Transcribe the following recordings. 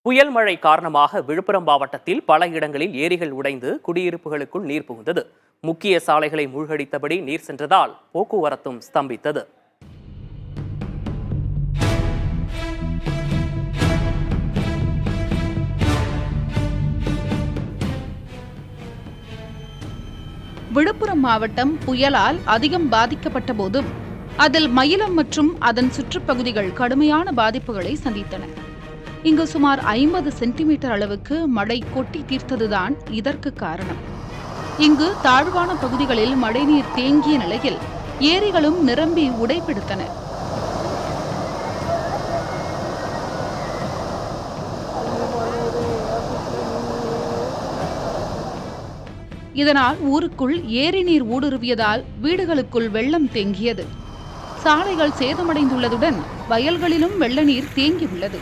புயல் மழை காரணமாக விழுப்புரம் மாவட்டத்தில் பல இடங்களில் ஏரிகள் உடைந்து குடியிருப்புகளுக்குள் நீர் புகுந்தது. முக்கிய சாலைகளை மூழ்கடித்தபடி நீர் சென்றதால் போக்குவரத்தும் ஸ்தம்பித்தது. விழுப்புரம் மாவட்டம் புயலால் அதிகம் பாதிக்கப்பட்ட போதும் அதில் மயிலம் மற்றும் அதன் சுற்றுப்பகுதிகள் கடுமையான பாதிப்புகளை சந்தித்தன. இங்கு சுமார் 50 சென்டிமீட்டர் அளவுக்கு மழை கொட்டி தீர்த்ததுதான் இதற்கு காரணம். இங்கு தாழ்வான பகுதிகளில் மழைநீர் தேங்கிய நிலையில் ஏரிகளும் நிரம்பி உடைப்பிடித்தன. இதனால் ஊருக்குள் ஏரி நீர் ஊடுருவியதால் வீடுகளுக்குள் வெள்ளம் தேங்கியது. சாலைகள் சேதமடைந்துள்ளதுடன் வயல்களிலும் வெள்ள நீர் தேங்கியுள்ளது.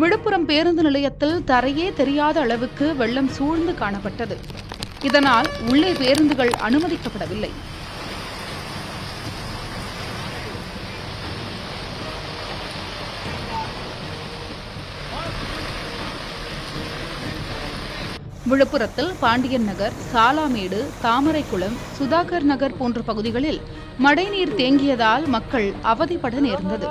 விழுப்புரம் பேருந்து நிலையத்தில் தரையே தெரியாத அளவுக்கு வெள்ளம் சூழ்ந்து காணப்பட்டது. இதனால் உள்ளே பேருந்துகள் அனுமதிக்கப்படவில்லை. விழுப்புரத்தில் பாண்டியன் நகர், சாலாமேடு, தாமரைக்குளம், சுதாகர் நகர் போன்ற பகுதிகளில் மழைநீர் தேங்கியதால் மக்கள் அவதிப்பட நேர்ந்தது.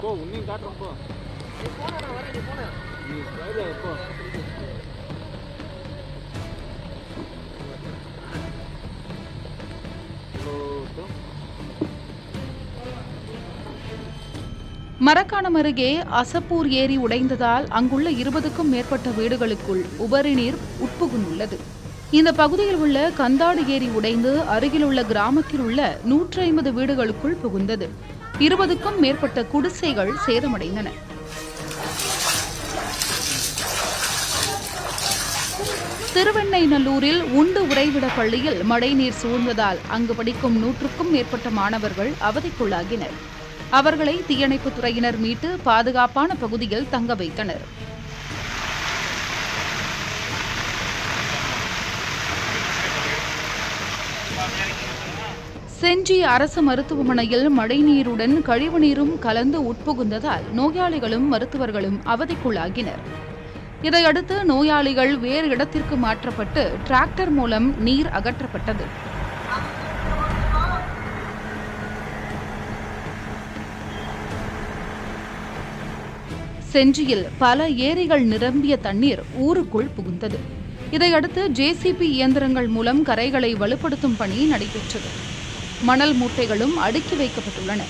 மரக்காணம் அருகே அசப்பூர் ஏரி உடைந்ததால் அங்குள்ள 20க்கும் மேற்பட்ட வீடுகளுக்குள் உபரி நீர் உட்புகுந்துள்ளது. இந்த பகுதியில் உள்ள கந்தாடு ஏரி உடைந்து அருகிலுள்ள கிராமத்தில் உள்ள 150 வீடுகளுக்குள் புகுந்தது. 20க்கும் மேற்பட்ட குடிசைகள் சேதமடைந்தன. திருவெண்ணைநல்லூரில் உண்டு உறைவிட பள்ளியில் மழைநீர் சூழ்ந்ததால் அங்கு படிக்கும் 100க்கும் மேற்பட்ட மாணவர்கள் அவதிக்குள்ளாகினர். அவர்களை தீயணைப்புத் துறையினர் மீட்டு பாதுகாப்பான பகுதியில் தங்க வைத்தனர். செஞ்சி அரசு மருத்துவமனையில் மழைநீருடன் கழிவுநீரும் கலந்து உட்புகுந்ததால் நோயாளிகளும் மருத்துவர்களும் அவதிக்குள்ளாகினர். இதையடுத்து நோயாளிகள் வேறு இடத்திற்கு மாற்றப்பட்டு டிராக்டர் மூலம் நீர் அகற்றப்பட்டது. செஞ்சியில் பல ஏரிகள் நிரம்பிய தண்ணீர் ஊருக்குள் புகுந்தது. இதையடுத்து ஜேசிபி இயந்திரங்கள் மூலம் கரைகளை வலுப்படுத்தும் பணி நடைபெற்றது. மணல் மூட்டைகளும் அடுக்கி வைக்கப்பட்டுள்ளன.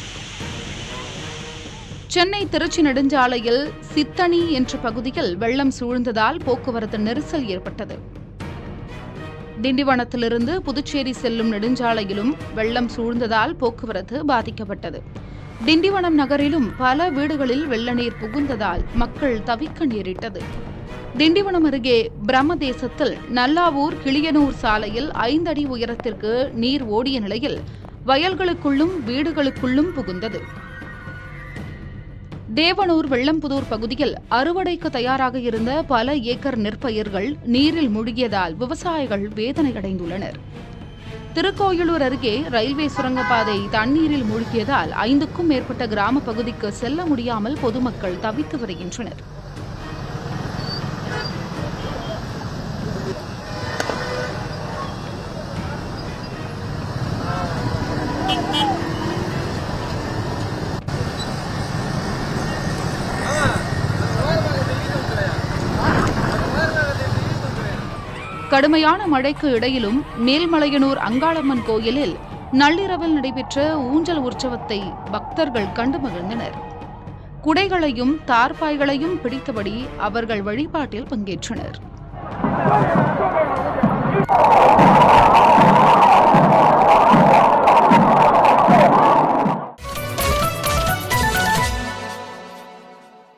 சென்னை திருச்சி நெடுஞ்சாலையில் சித்தணி என்ற பகுதியில் வெள்ளம் சூழ்ந்ததால் போக்குவரத்து நெரிசல் ஏற்பட்டது. திண்டிவனத்திலிருந்து புதுச்சேரி செல்லும் நெடுஞ்சாலையிலும் வெள்ளம் சூழ்ந்ததால் போக்குவரத்து பாதிக்கப்பட்டது. திண்டிவனம் நகரிலும் பல வீடுகளில் வெள்ள நீர் புகுந்ததால் மக்கள் தவிக்க நேரிட்டது. திண்டிவனம் அருகே பிரம்மதேசத்தில் நல்லாவூர் கிளியனூர் சாலையில் 5 அடி உயரத்திற்கு நீர் ஓடிய நிலையில் வயல்களுக்குள்ளும் வீடுகளுக்குள்ளும் புகுந்தது. தேவனூர் வெள்ளம்புதூர் பகுதியில் அறுவடைக்கு தயாராக இருந்த பல ஏக்கர் நெற்பயிர்கள் நீரில் மூழ்கியதால் விவசாயிகள் வேதனையடைந்துள்ளனர். திருக்கோயிலூர் அருகே ரயில்வே சுரங்கப்பாதை தண்ணீரில் மூழ்கியதால் 5க்கும் மேற்பட்ட கிராம பகுதிக்கு செல்ல முடியாமல் பொதுமக்கள் தவித்து வருகின்றனர். கடுமையான மழைக்கு இடையிலும் மேல்மலையனூர் அங்காளம்மன் கோயிலில் நள்ளிரவில் நடைபெற்ற ஊஞ்சல் உற்சவத்தை பக்தர்கள் கண்டு மகிழ்ந்தனர். குடைகளையும் தார்பாய்களையும் பிடித்தபடி அவர்கள் வழிபாட்டில் பங்கேற்றனர்.